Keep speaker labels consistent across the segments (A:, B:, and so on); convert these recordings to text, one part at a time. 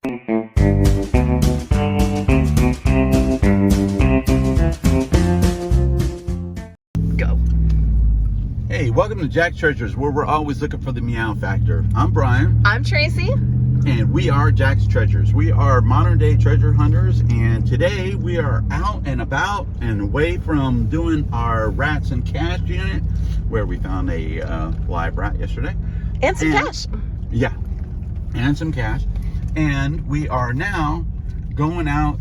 A: Go.
B: Hey, welcome to Jack's Treasures, where we're always looking for the meow factor. I'm Brian.
A: I'm Tracy.
B: And we are Jack's Treasures. We are modern day treasure hunters, and today we are out and about and away from doing our rats and cash unit, where we found a live rat yesterday.
A: And some cash.
B: Yeah, and some cash. And we are now going out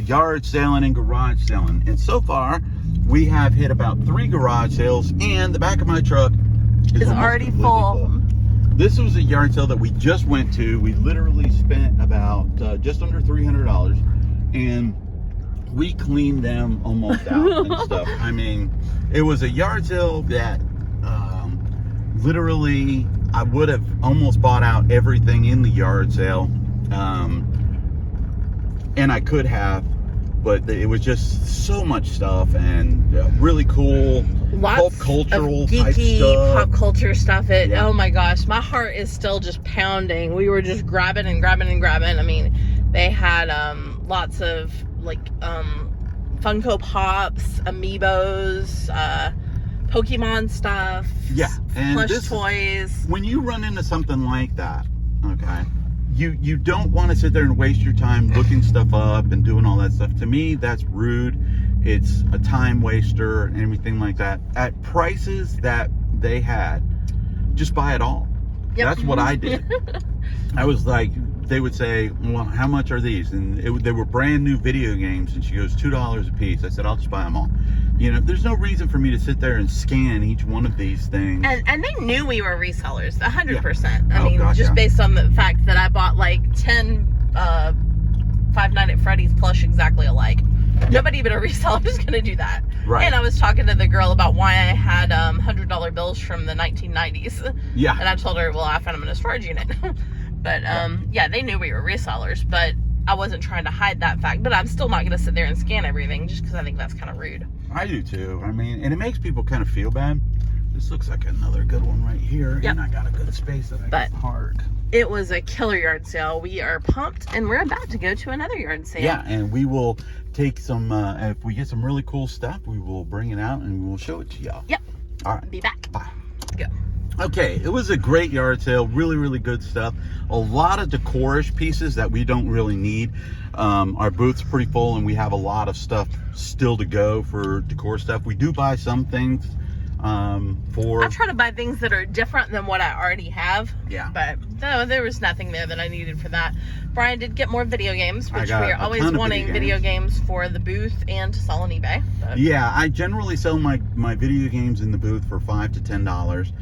B: yard sailing and garage sailing. And so far, we have hit about 3 garage sales, and the back of my truck is
A: already full.
B: This was a yard sale that we just went to. We literally spent about just under $300, and we cleaned them almost out and stuff. I mean, it was a yard sale that literally I would have almost bought out everything in the yard sale, and I could have, but it was just so much stuff and really cool.
A: Lots
B: pop cultural
A: of geeky
B: type stuff.
A: pop culture stuff.
B: Yeah.
A: Oh my gosh, my heart is still just pounding. We were just grabbing and grabbing and grabbing. I mean, they had lots of like Funko Pops, Amiibos, Pokemon stuff.
B: Yeah, and
A: plush toys.
B: When you run into something like that, okay, you don't want to sit there and waste your time looking stuff up and doing all that stuff. To me, that's rude. It's a time waster and everything like that. At prices that they had, just buy it all.
A: Yep.
B: That's what I did. I was like, they would say, well, how much are these? And they were brand new video games, and she goes, $2 a piece. I said, I'll just buy them all. You know, there's no reason for me to sit there and scan each one of these things.
A: And they knew we were resellers, 100%.
B: Yeah.
A: I mean,
B: gosh,
A: just
B: yeah.
A: based on the fact that I bought like 10 Five Nights at Freddy's plush exactly alike.
B: Yep.
A: Nobody but a reseller is going to do that.
B: Right.
A: And I was talking to the girl about why I had $100 bills from the 1990s.
B: Yeah.
A: And I told her, well, I found them in a storage unit. But yeah, they knew we were resellers, but I wasn't trying to hide that fact. But I'm still not going to sit there and scan everything just because I think that's kind of rude.
B: I do too. I mean, and it makes people kind of feel bad. This looks like another good one right here.
A: Yep.
B: And I got a good space that I got hard.
A: It was a killer yard sale. We are pumped, and we're about to go to another yard sale.
B: Yeah, and we will take some, if we get some really cool stuff, we will bring it out and we will show it to y'all.
A: Yep.
B: All right.
A: Be back.
B: Bye.
A: Go.
B: Okay, it was a great yard sale. Really, really good stuff. A lot of decorish pieces that we don't really need. Our booth's pretty full, and we have a lot of stuff still to go for decor stuff. We do buy some things
A: I try to buy things that are different than what I already have.
B: Yeah.
A: But no, there was nothing there that I needed for that. Brian did get more video games, which we are always wanting video games for the booth and to sell on eBay. But.
B: Yeah, I generally sell my video games in the booth for $5 to $10.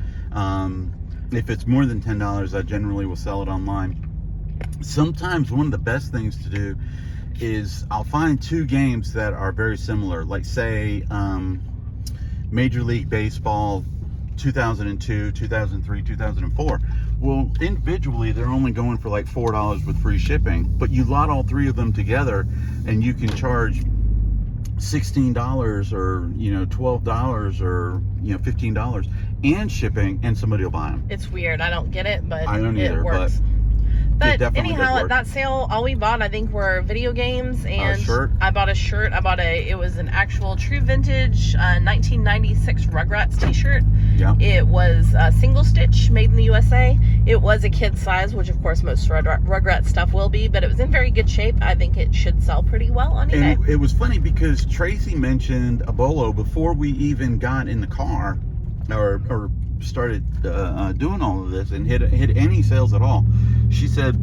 B: If it's more than $10, I generally will sell it online. Sometimes one of the best things to do is I'll find 2 games that are very similar, like say Major League Baseball 2002, 2003, 2004. Well, individually they're only going for like $4 with free shipping, but you lot all 3 of them together and you can charge $16 or $12 or $15 and shipping, and somebody will buy them.
A: It's weird. I don't get it, but
B: I don't either,
A: it works. But anyhow,
B: at
A: that sale, all we bought, I think, were video games and
B: a shirt.
A: I bought a shirt. It was an actual true vintage 1996 Rugrats T-Shirt.
B: Yeah.
A: It was single stitch, made in the USA. It was a kid's size, which of course most Rugrats stuff will be, but it was in very good shape. I think it should sell pretty well on eBay.
B: And it was funny because Tracy mentioned a bolo before we even got in the car or started doing all of this and hit any sales at all. She said,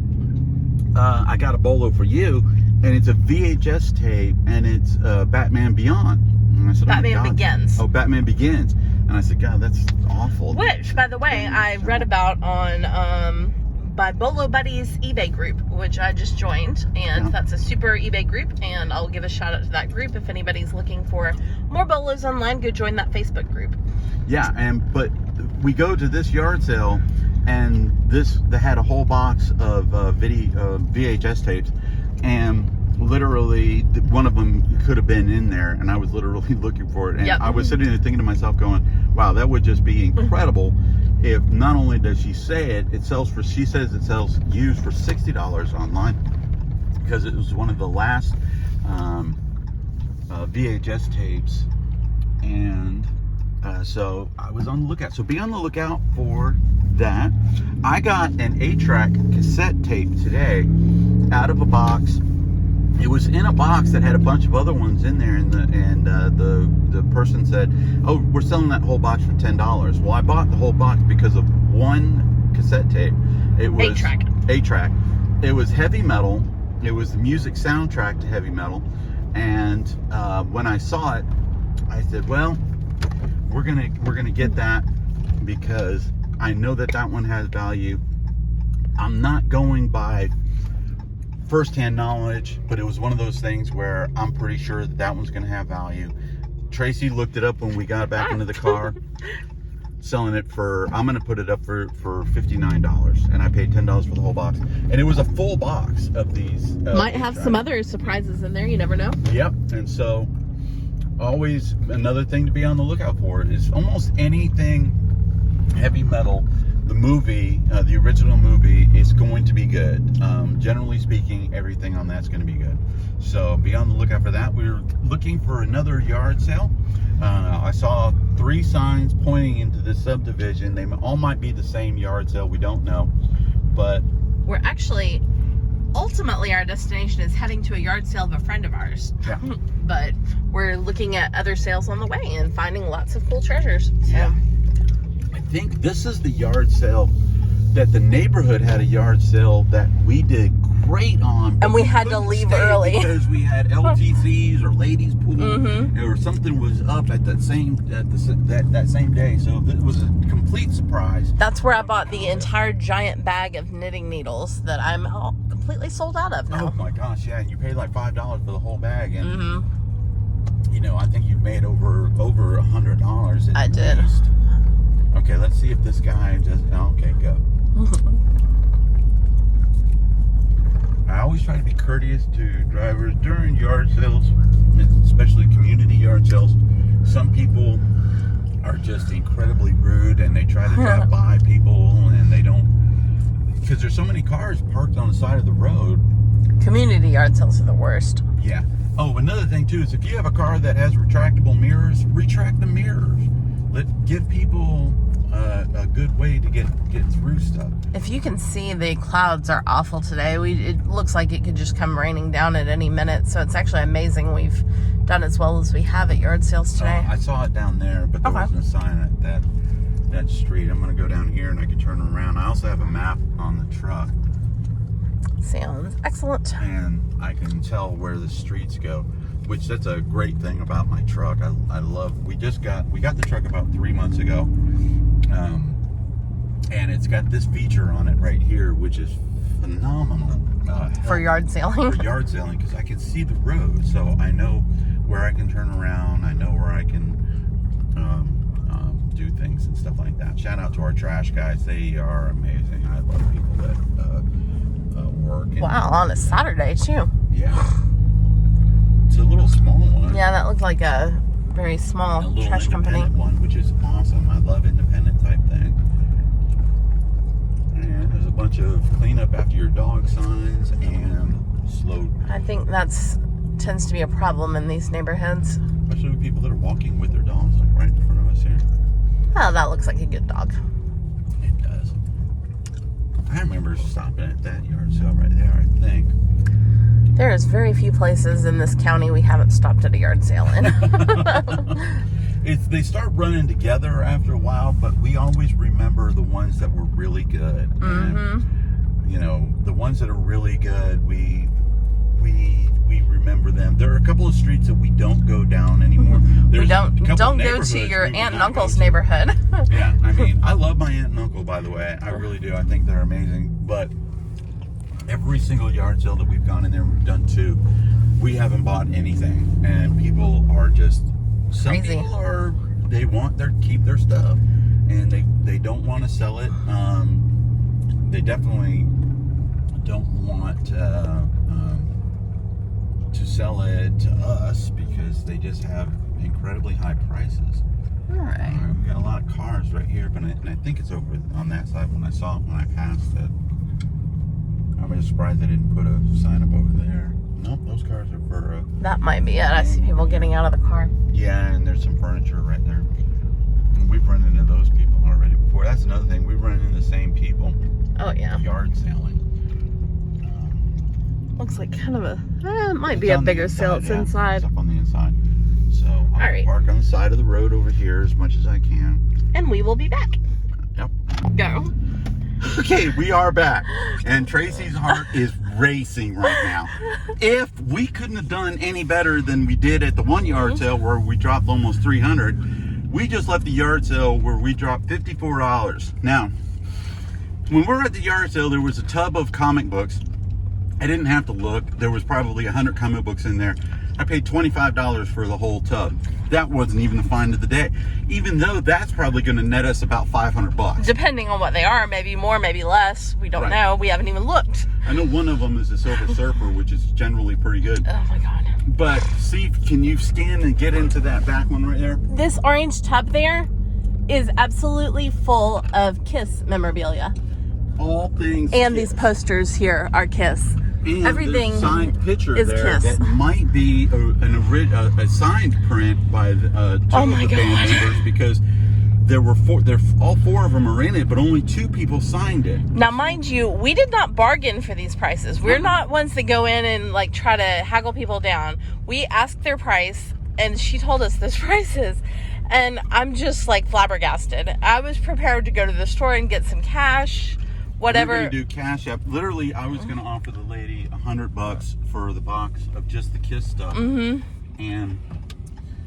B: I got a bolo for you, and it's a VHS tape, and it's Batman Beyond. And I said,
A: Batman Begins.
B: Oh, Batman Begins. And I said, God, that's awful.
A: Which, by the way, I read about on by Bolo Buddies eBay group, which I just joined, and that's a super eBay group, and I'll give a shout out to that group. If anybody's looking for more bolos online, go join that Facebook group.
B: Yeah, but we go to this yard sale, and they had a whole box of VHS tapes, and literally one of them could have been in there, and I was literally looking for it, and I was sitting there thinking to myself going, wow, that would just be incredible if not only does she say she says it sells used for $60 online. because it was one of the last VHS tapes, and so I was on the lookout. So be on the lookout for that. I got an 8-track cassette tape today out of a box. It was in a box that had a bunch of other ones in there, and the person said, "Oh, we're selling that whole box for $10." Well, I bought the whole box because of one cassette tape. It was
A: 8-track.
B: 8-track. It was heavy metal. It was the music soundtrack to heavy metal. And when I saw it, I said, "Well, we're gonna get that because I know that one has value. I'm not going by first-hand knowledge, but it was one of those things where I'm pretty sure that one's going to have value." Tracy looked it up when we got back into the car. Selling it for, I'm going to put it up for $59, and I paid $10 for the whole box. And it was a full box of these.
A: Might have some other surprises in there. You never know.
B: Yep. And so, always another thing to be on the lookout for is almost anything heavy metal. The movie, the original movie, is going to be good. Generally speaking, everything on that's going to be good. So be on the lookout for that. We're looking for another yard sale. I saw 3 signs pointing into this subdivision. They all might be the same yard sale. We don't know. But
A: we're actually, ultimately, our destination is heading to a yard sale of a friend of ours.
B: Yeah.
A: But we're looking at other sales on the way and finding lots of cool treasures. So.
B: Yeah. I think this is the yard sale that the neighborhood had a yard sale that we did great on,
A: and we had to leave early
B: because we had LTCs or ladies pool, or something was up at that same day. So it was a complete surprise.
A: That's where I bought the entire giant bag of knitting needles that I'm completely sold out of now.
B: Oh my gosh, yeah! And you paid like $5 for the whole bag, and you know, I think you made over $100.
A: I did.
B: Okay, let's see if this guy does. Okay, go. I always try to be courteous to drivers during yard sales, especially community yard sales. Some people are just incredibly rude, and they try to drive by people, and they don't, because there's so many cars parked on the side of the road.
A: Community yard sales are the worst.
B: Yeah. Oh, another thing too is if you have a car that has retractable mirrors, retract the mirrors. Give people a good way to get through stuff.
A: If you can see, the clouds are awful today. It looks like it could just come raining down at any minute. So it's actually amazing we've done as well as we have at yard sales today.
B: I saw it down there, but there wasn't a sign at that street. I'm going to go down here and I can turn around. I also have a map on the truck.
A: Sounds excellent.
B: And I can tell where the streets go, which that's a great thing about my truck. I love. We got the truck about 3 months ago. And it's got this feature on it right here, which is phenomenal.
A: For yard sailing?
B: For yard sailing, because I can see the road, so I know where I can turn around. I know where I can do things and stuff like that. Shout out to our trash guys. They are amazing. I love people that work.
A: Wow, on a Saturday, too.
B: Yeah. It's a little small one.
A: Yeah, that looked like a very small trash company.
B: One, which is awesome. I love independent type thing. And there's a bunch of clean up after your dog signs and slow.
A: I think that's tends to be a problem in these neighborhoods.
B: Especially with people that are walking with their dogs, like right in front of us here.
A: Oh, that looks like a good dog.
B: It does. I remember stopping at that yard sale right there, I think.
A: There is very few places in this county we haven't stopped at a yard sale in.
B: They start running together after a while, but we always remember the ones that were really good. And, you know, the ones that are really good, we remember them. There are a couple of streets that we don't go down anymore.
A: We don't go to your aunt and uncle's neighborhood.
B: Yeah, I mean, I love my aunt and uncle, by the way. I really do. I think they're amazing. But every single yard sale that we've gone in there, we've done 2, we haven't bought anything. And people are just, some
A: crazy.
B: People are, they want keep their stuff. And they don't want to sell it. They definitely don't want to sell it to us because they just have incredibly high prices.
A: All right.
B: We've got a lot of cars right here, but I think it's over on that side. When I saw it when I passed it, I was surprised they didn't put a sign up over there. for.
A: That might be it. I see people getting out of the car.
B: Yeah, and there's some furniture right there. And we've run into those people already before. That's another thing. We run into the same people.
A: Oh yeah.
B: Yard selling.
A: Looks like kind of a. It might be a bigger sale. It's inside.
B: It's up on the inside. So I'll
A: All right.
B: park on the side of the road over here as much as I can.
A: And we will be back.
B: Yep.
A: Go.
B: Okay, we are back. And Tracy's heart is racing right now. If we couldn't have done any better than we did at the one yard sale where we dropped almost $300, we just left the yard sale where we dropped $54. Now, when we were at the yard sale, there was a tub of comic books. I didn't have to look. There was probably 100 comic books in there. I paid $25 for the whole tub. That wasn't even the find of the day. Even though that's probably going to net us about $500.
A: Depending on what they are, maybe more, maybe less. We don't know. We haven't even looked.
B: I know one of them is a Silver Surfer, which is generally pretty good.
A: Oh my God.
B: But see, can you scan and get into that back one right there?
A: This orange tub there is absolutely full of Kiss memorabilia.
B: All things
A: And
B: Kiss.
A: these posters here are Kiss.
B: And
A: everything
B: there's a signed picture
A: is
B: there
A: Kiss.
B: that might be a signed print by two of the band members, because there were all four of them are in it, but only 2 people signed it.
A: Now, mind you, we did not bargain for these prices. We're not ones that go in and like try to haggle people down. We asked their price, and she told us those prices. And I'm just like flabbergasted. I was prepared to go to the store and get some cash. Whatever.
B: We're gonna do cash app. Literally, I was gonna offer the lady $100 for the box of just the Kiss stuff, and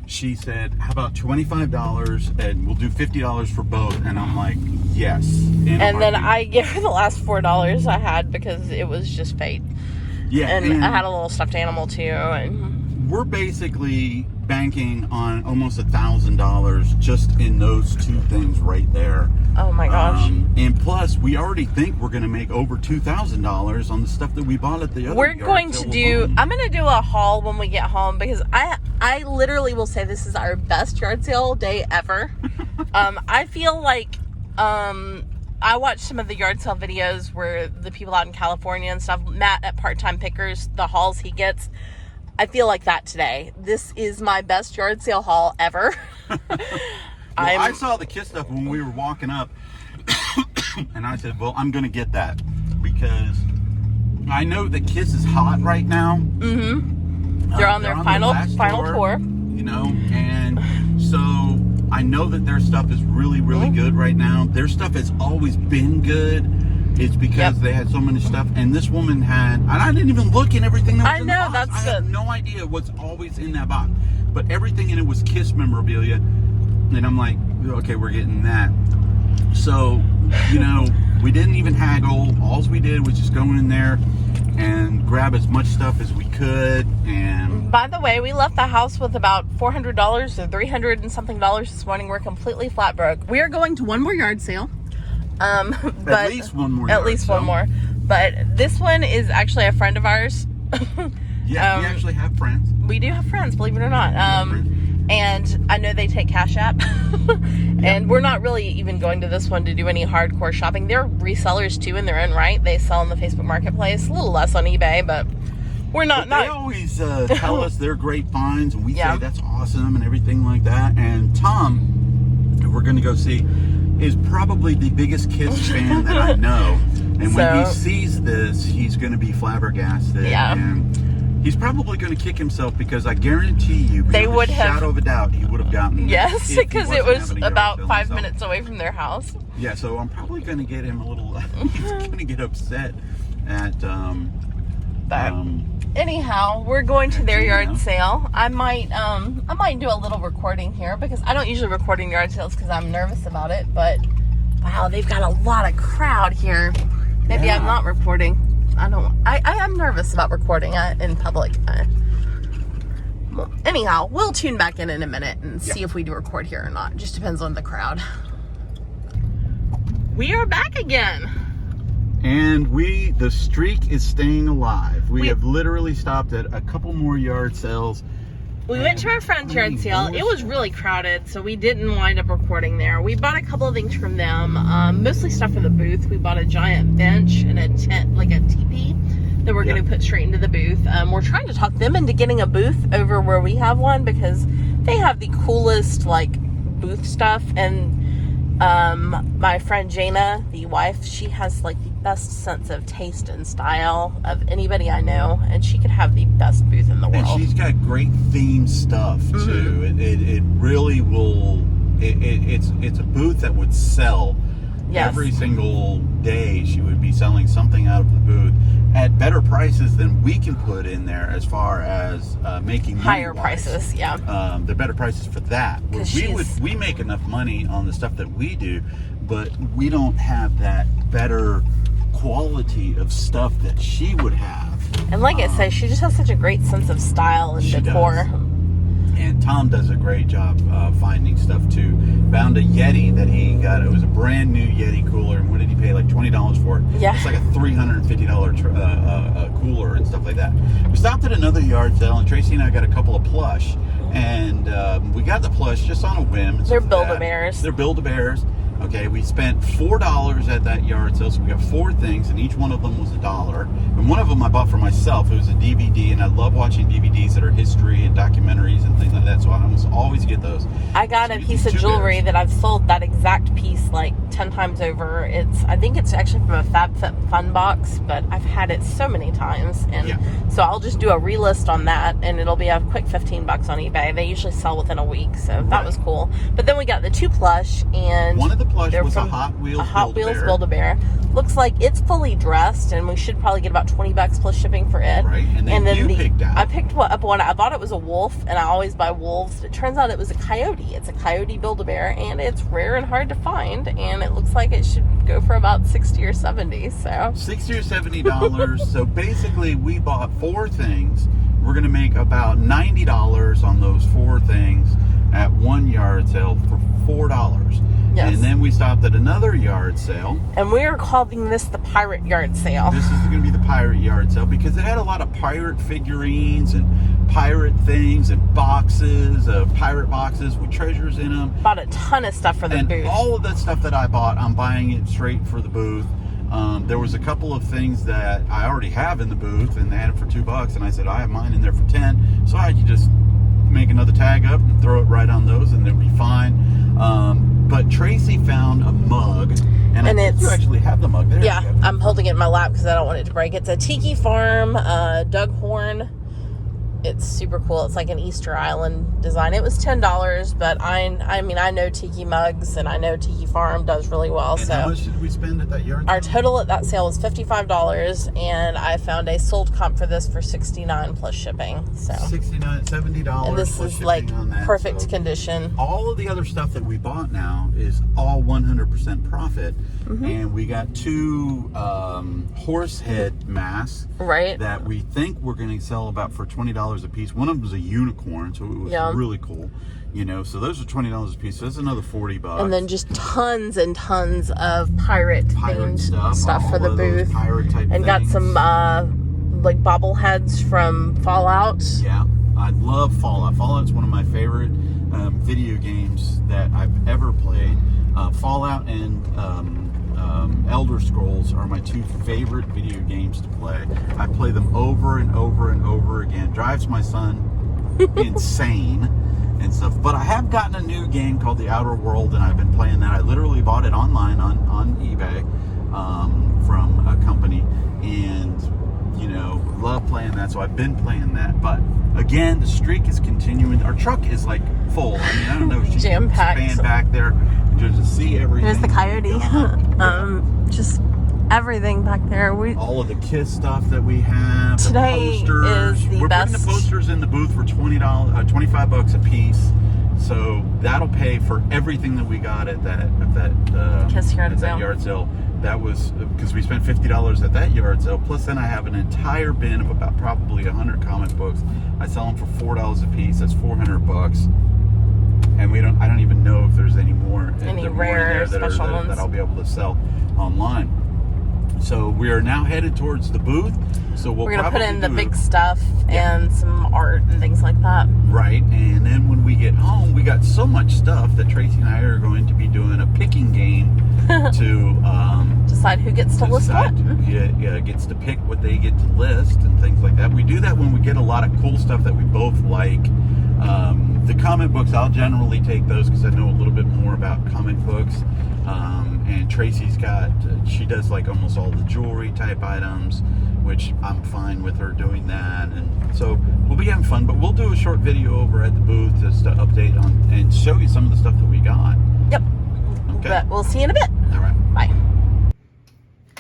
B: she said, "How about $25 and we'll do $50 for both?" And I'm like, "Yes."
A: And then I gave her the last $4 I had because it was just fate.
B: Yeah,
A: and I had a little stuffed animal too, and
B: we're basically banking on almost $1,000 just in those 2 things right there.
A: Oh my gosh.
B: And plus, we already think we're going to make over $2,000 on the stuff that we bought at the other
A: We're
B: yard
A: going
B: sale
A: to do,
B: alone.
A: I'm going to do a haul when we get home, because I literally will say this is our best yard sale day ever. I feel like, I watched some of the yard sale videos where the people out in California and stuff, Matt at Part-Time Pickers, the hauls he gets. I feel like that today. This is my best yard sale haul ever.
B: I saw the Kiss stuff when we were walking up, and I said, well, I'm going to get that, because I know that Kiss is hot right now.
A: They're on their final tour.
B: You know, and so I know that their stuff is really, really good right now. Their stuff has always been good. It's because they had so many stuff, and this woman had, and I didn't even look in everything that was in the box. I had no idea what's always in that box, but everything in it was Kiss memorabilia, and I'm like, okay, we're getting that. So, you know, we didn't even haggle. All we did was just go in there and grab as much stuff as we could. And
A: by the way, we left the house with about $400 or $300 and something this morning. We're completely flat broke. We are going to one more yard sale. But
B: at least one more.
A: One more. But this one is actually a friend of ours.
B: Yeah, we actually have friends.
A: We do have friends, believe it or not. And I know they take Cash App. And we're not really even going to this one to do any hardcore shopping. They're resellers too in their own right. They sell in the Facebook Marketplace, a little less on eBay, but we're not.
B: They always tell us they're great finds, and we say that's awesome and everything like that. And Tom, who we're going to go see, is probably the biggest Kiss fan that I know. And when he sees this, he's going to be flabbergasted.
A: Yeah.
B: And he's probably going to kick himself, because I guarantee you,
A: they would have,
B: shadow of a doubt, he would have gotten it.
A: Yes, because it was about 5 minutes away from their house.
B: Yeah, so I'm probably going to get him a little, he's going to get upset at,
A: anyhow, we're going to their yard sale. I might do a little recording here, because I don't usually record in yard sales because I'm nervous about it, but wow, they've got a lot of crowd here. Maybe I'm not recording. I am nervous about recording in public. Well, anyhow, we'll tune back in a minute and see if we do record here or not. Just depends on the crowd. We are back again.
B: And the streak is staying alive. We have literally stopped at a couple more yard sales.
A: We went to our friend's yard sale. It was really crowded, so we didn't wind up recording there. We bought a couple of things from them, mostly stuff for the booth. We bought a giant bench and a tent, like a teepee, that we're going to put straight into the booth. We're trying to talk them into getting a booth over where we have one, because they have the coolest like booth stuff. And my friend Jana, the wife, she has like the best sense of taste and style of anybody I know, and she could have the best booth in the world.
B: And she's got great theme stuff too. It really will. It's a booth that would sell. Yes. Every single day she would be selling something out of the booth at better prices than we can put in there, as far as making
A: higher prices. Yeah,
B: they're better prices for that. We make enough money on the stuff that we do, but we don't have that better quality of stuff that she would have.
A: And like I say, she just has such a great sense of style and decor.
B: Does. And Tom does a great job finding stuff too. Found a Yeti that he got. It was a brand new Yeti cooler. And what did he pay? Like $20 for it.
A: Yeah.
B: It's like a $350 cooler and stuff like that. We stopped at another yard sale, and Tracy and I got a couple of plush. And we got the plush just on a whim.
A: They're Build-A-Bears.
B: They're Build-A-Bears. Okay, we spent $4 at that yard sale, so we got 4 things, and each one of them was $1. And one of them I bought for myself. It was a DVD, and I love watching DVDs that are history and documentaries and things like that, so I almost always get those.
A: I got a piece of jewelry that I've sold that exact piece like 10 times over. I think it's actually from a FabFitFun box, but I've had it so many times, and so I'll just do a relist on that, and it'll be a quick $15 on eBay. They usually sell within a week, so that was cool. But then we got the 2 plush, and
B: one of the plush was a Hot Wheels
A: Build-A-Bear. Looks like it's fully dressed, and we should probably get about $20 plus shipping for it.
B: Right, and then you picked out.
A: I picked up one. I thought it was a wolf, and I always buy wolves. But it turns out it was a coyote. It's a Coyote Build-A-Bear, and it's rare and hard to find. And it looks like it should go for about $60 or $70. So
B: $60 or $70. So basically, we bought 4 things. We're going to make about $90 on those 4 things at one yard sale for $4. Yes. And then we stopped at another yard sale.
A: And we are calling this the pirate yard sale.
B: This is going to be the pirate yard sale because it had a lot of pirate figurines and pirate things and boxes, pirate boxes with treasures in them.
A: Bought a ton of stuff for the booth.
B: All of that stuff that I bought, I'm buying it straight for the booth. There was a couple of things that I already have in the booth, and they had it for $2, and I said, I have mine in there for $10, so I could just make another tag up and throw it right on those, and it'll be fine. But Tracy found a mug, and I think you actually have the mug there.
A: Yeah, I'm holding it in my lap because I don't want it to break. It's a Tiki Farm Doug Horn. It's super cool. It's like an Easter Island design. It was $10, but I mean, I know Tiki Mugs, and I know Tiki Farm does really well.
B: And how much did we spend at that yard sale?
A: Our total at that sale was $55, and I found a sold comp for this for $69 plus shipping. So
B: $69, $70.
A: And this is like perfect condition.
B: All of the other stuff that we bought now is all 100% profit. And we got 2 horse head masks that we think we're going to sell about for $20 a piece. One of them was a unicorn, so it was really cool. You know, so those are $20 a piece. So that's another $40.
A: And then just tons and tons of pirate stuff for the booth.
B: Pirate type
A: and got some like bobbleheads from Fallout.
B: Yeah, I love Fallout. Fallout's one of my favorite video games that I've ever played. Fallout and Elder Scrolls are my 2 favorite video games to play. I play them over and over and over again. Drives my son insane and stuff. But I have gotten a new game called The Outer World, and I've been playing that. I literally bought it online on eBay from a company, and you know, love playing that. So I've been playing that. But again, the streak is continuing. Our truck is like full. I mean, I don't know if she's jam-packed back there just to see everything.
A: There's the coyote. Just everything back there.
B: All of the KISS stuff that we have.
A: Today
B: the posters.
A: is the
B: We're
A: best.
B: putting the posters in the booth for $25 a piece. So that'll pay for everything that we got at that
A: KISS yard sale.
B: Yard sale. That was because we spent $50 at that yard sale. Plus, then I have an entire bin of about probably 100 comic books. I sell them for $4 a piece. That's $400. And I don't even know if there's any more.
A: Any rare special ones
B: that I'll be able to sell online. So we are now headed towards the booth. So
A: we're gonna put in the big
B: stuff.
A: stuff and some art and things like that.
B: Right, and then when we get home, we got so much stuff that Tracy and I are going to be doing a picking game to
A: decide who gets to list what.
B: Yeah, gets to pick what they get to list and things like that. We do that when we get a lot of cool stuff that we both like. The comic books, I'll generally take those because I know a little bit more about comic books. And Tracy's she does like almost all the jewelry type items, which I'm fine with her doing that. And so we'll be having fun, but we'll do a short video over at the booth just to update on and show you some of the stuff that we got.
A: Yep.
B: Okay.
A: But we'll see you in a bit.
B: All right.
A: Bye.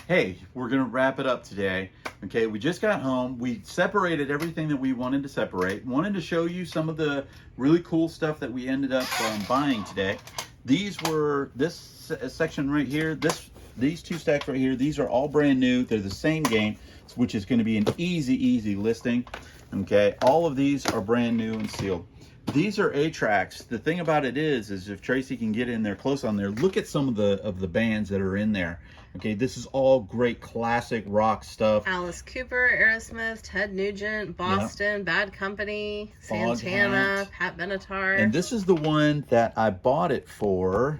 B: Hey, we're going to wrap it up today. Okay, we just got home. We separated everything that we wanted to separate. Wanted to show you some of the really cool stuff that we ended up buying today. These were, this section right here, these two stacks right here, these are all brand new. They're the same game, which is going to be an easy listing. Okay, all of these are brand new and sealed. These are A-tracks. The thing about it is if Tracy can get in there close on there, look at some of the bands that are in there. Okay, this is all great classic rock stuff.
A: Alice Cooper, Aerosmith, Ted Nugent, Boston, Bad Company, Santana, Pat Benatar.
B: And this is the one that I bought it for.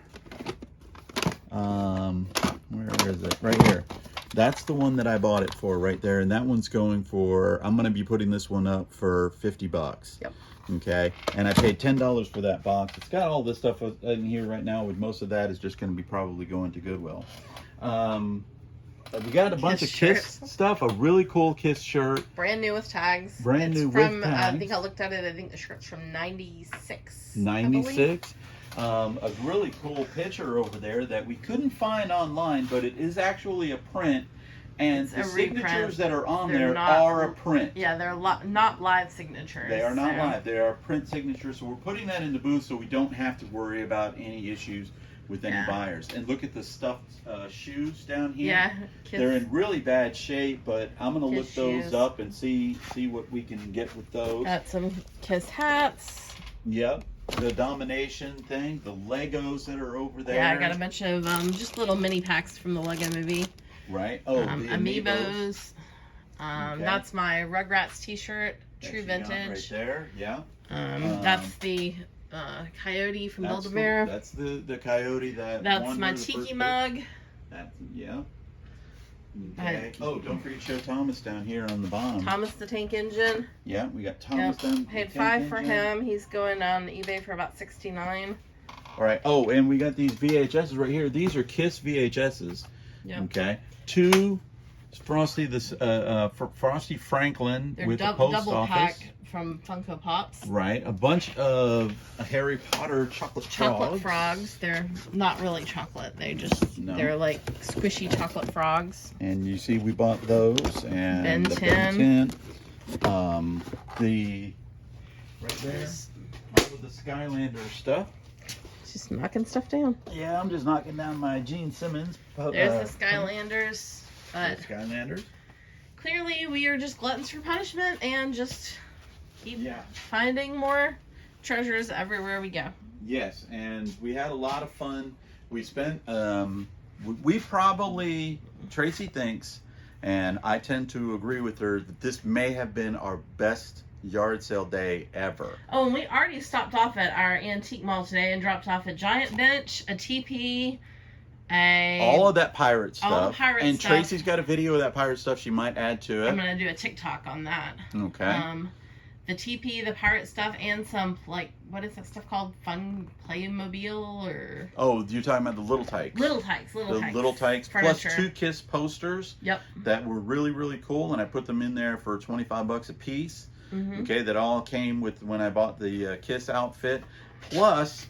B: Where is it? Right here. That's the one that I bought it for right there. And that one's going for, I'm going to be putting this one up for $50.
A: Yep.
B: Okay, and I paid $10 for that box. It's got all this stuff in here right now, with most of that is just going to be probably going to Goodwill. We got a bunch of Kiss stuff, a really cool Kiss shirt.
A: Brand new with tags.
B: Brand new with tags.
A: I think I looked at it, I think the shirt's from 96.
B: 96. A really cool picture over there that we couldn't find online, but it is actually a print. And the signatures that are on there are a print.
A: Yeah, they're not live signatures.
B: They are not live. They are print signatures. So we're putting that in the booth so we don't have to worry about any issues with any buyers. And look at the stuffed shoes down here.
A: Yeah.
B: They're in really bad shape, but I'm going to look those up and see what we can get with those.
A: Got some Kiss hats.
B: Yep. The Domination thing. The Legos that are over there.
A: Yeah, I got a bunch of just little mini packs from the Lego movie.
B: Right. Oh, the
A: Amiibos. Okay. That's my Rugrats T-Shirt, true vintage.
B: Right there. Yeah.
A: That's the Coyote from Build-A-Bear.
B: That's the Coyote that.
A: That's my Tiki mug.
B: Yeah. Okay. Oh, don't forget to show Thomas down here on the bottom.
A: Thomas the Tank Engine.
B: Yeah, we got Thomas down.
A: Paid $5 for him. He's going on eBay for about $69.
B: All right. Oh, and we got these VHSs right here. These are Kiss VHSs.
A: Yep.
B: Okay. Two Frosty Frosty Franklin.
A: They're
B: with the post
A: double
B: office.
A: Pack from Funko Pops.
B: Right. A bunch of Harry Potter chocolate
A: frogs. They're not really chocolate. They're like squishy chocolate frogs.
B: And you see we bought those and
A: Ben
B: the
A: 10.
B: Ben 10. The right there. All of the Skylander stuff.
A: Just knocking stuff down.
B: Yeah, I'm just knocking down my Gene Simmons.
A: There's the Skylanders.
B: Skylanders.
A: Clearly, we are just gluttons for punishment and just keep finding more treasures everywhere we go.
B: Yes, and we had a lot of fun. We spent, we probably, Tracy thinks, and I tend to agree with her, that this may have been our best yard sale day ever.
A: Oh, and we already stopped off at our antique mall today and dropped off a giant bench, a TP,
B: all of that pirate stuff.
A: All the pirate
B: and
A: stuff.
B: Tracy's got a video of that pirate stuff she might add to it.
A: I'm gonna do a TikTok on that.
B: Okay.
A: The TP, the pirate stuff, and some, like, what is that stuff called? Fun Playmobil or...
B: Oh, you're talking about the Little Tykes.
A: Little Tykes.
B: Little Tykes. Plus 2 Kiss posters.
A: Yep.
B: That were really, really cool, and I put them in there for $25 a piece. Mm-hmm. Okay, that all came with when I bought the Kiss outfit. Plus,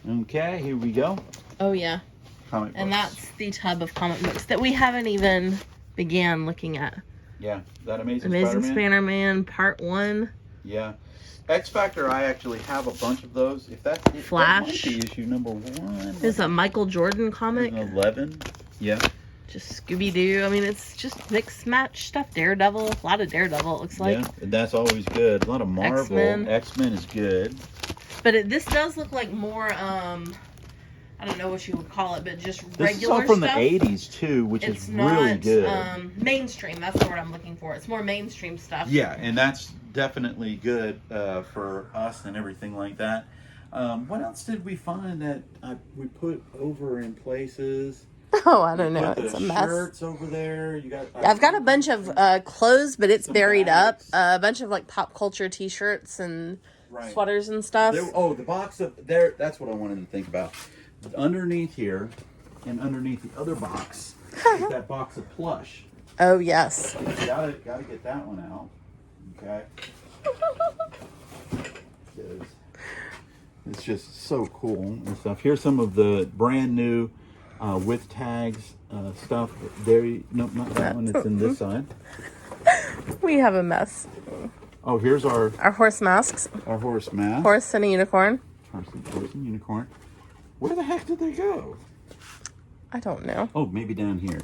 B: okay, here we go.
A: Oh, yeah.
B: Comic books.
A: And that's the tub of comic books that we haven't even began looking at.
B: Yeah, that Amazing
A: Spider-Man Part 1.
B: Yeah. X Factor, I actually have a bunch of those. If that
A: Flash.
B: That might be issue number 1.
A: There's a Michael Jordan comic.
B: 11. Yeah.
A: Just Scooby-Doo. I mean, it's just mix match stuff. Daredevil. A lot of Daredevil, it looks like.
B: Yeah, that's always good. A lot of Marvel. X-Men is good.
A: But this does look like more I don't know what you would call it, but just
B: This
A: regular
B: is all from
A: stuff.
B: the 80s too, which
A: It's
B: is really
A: not,
B: good.
A: Mainstream. That's the word I'm looking for. It's more mainstream stuff.
B: Yeah, and that's definitely good for us and everything like that. What else did we find that we put over in places?
A: Oh, I don't know.
B: Put
A: It's
B: the
A: a mess.
B: shirts over there. You got.
A: I've got a bunch of clothes, but it's
B: Some
A: buried
B: bags.
A: up. A bunch of like pop culture T-shirts and
B: Right.
A: sweaters and stuff.
B: The box of there. That's what I wanted to think about. Underneath here, and underneath the other box, is that box of plush.
A: Oh yes.
B: Gotta get that one out. Okay. It's just so cool and stuff. Here's some of the brand new with tags stuff. Nope, not that one. It's in this side.
A: We have a mess.
B: Oh, here's our
A: horse masks.
B: Our horse mask.
A: Horse and a unicorn.
B: Horse and unicorn. Where the heck did they go?
A: I don't know.
B: Oh, maybe down here.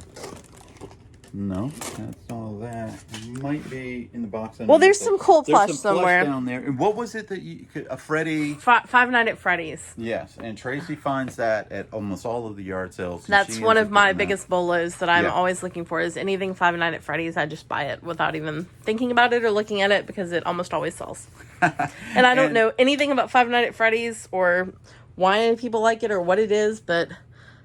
B: No, that's all that. It might be in the box.
A: Well, there's some cool plush
B: There's some
A: somewhere.
B: plush down there. And what was it that you could, a Freddy?
A: Five Nights at Freddy's.
B: Yes, and Tracy finds that at almost all of the yard sales.
A: That's one of my
B: picking
A: biggest bolos that I'm
B: Yeah.
A: always looking for is anything Five Nights at Freddy's. I just buy it without even thinking about it or looking at it because it almost always sells. And I don't know anything about Five Nights at Freddy's or why people like it or what it is, but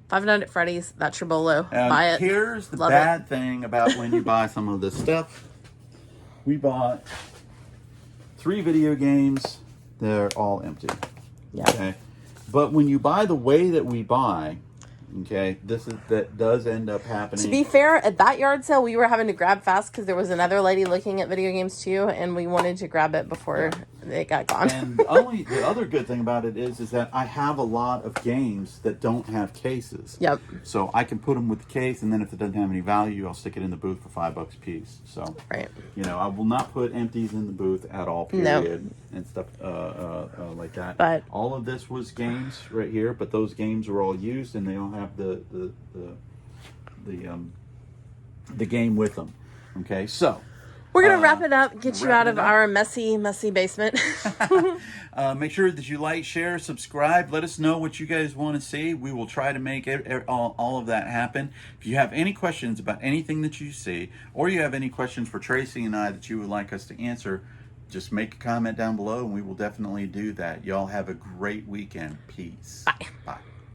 A: Five Nights at Freddy's, that's your bolo. Buy it.
B: Here's the
A: Love
B: bad thing about when you buy some of this stuff. We bought 3 video games. They're all empty.
A: Yeah.
B: Okay. But when you buy the way that we buy, okay, that does end up happening.
A: To be fair, at that yard sale, we were having to grab fast because there was another lady looking at video games too, and we wanted to grab it before it got gone.
B: And the other good thing about it is that I have a lot of games that don't have cases.
A: Yep.
B: So I can put them with the case, and then if it doesn't have any value, I'll stick it in the booth for $5 a piece. So,
A: Right.
B: you know, I will not put empties in the booth at all. Period. And stuff like that.
A: But
B: all of this was games right here, but those games were all used, and they all have the game with them. Okay, so.
A: we're going to wrap it up, get you
B: wrap
A: out
B: it
A: of
B: up.
A: our messy basement.
B: Make sure that you like, share, subscribe. Let us know what you guys want to see. We will try to make all of that happen. If you have any questions about anything that you see, or you have any questions for Tracy and I that you would like us to answer, just make a comment down below and we will definitely do that. Y'all have a great weekend. Peace.
A: Bye.
B: Bye.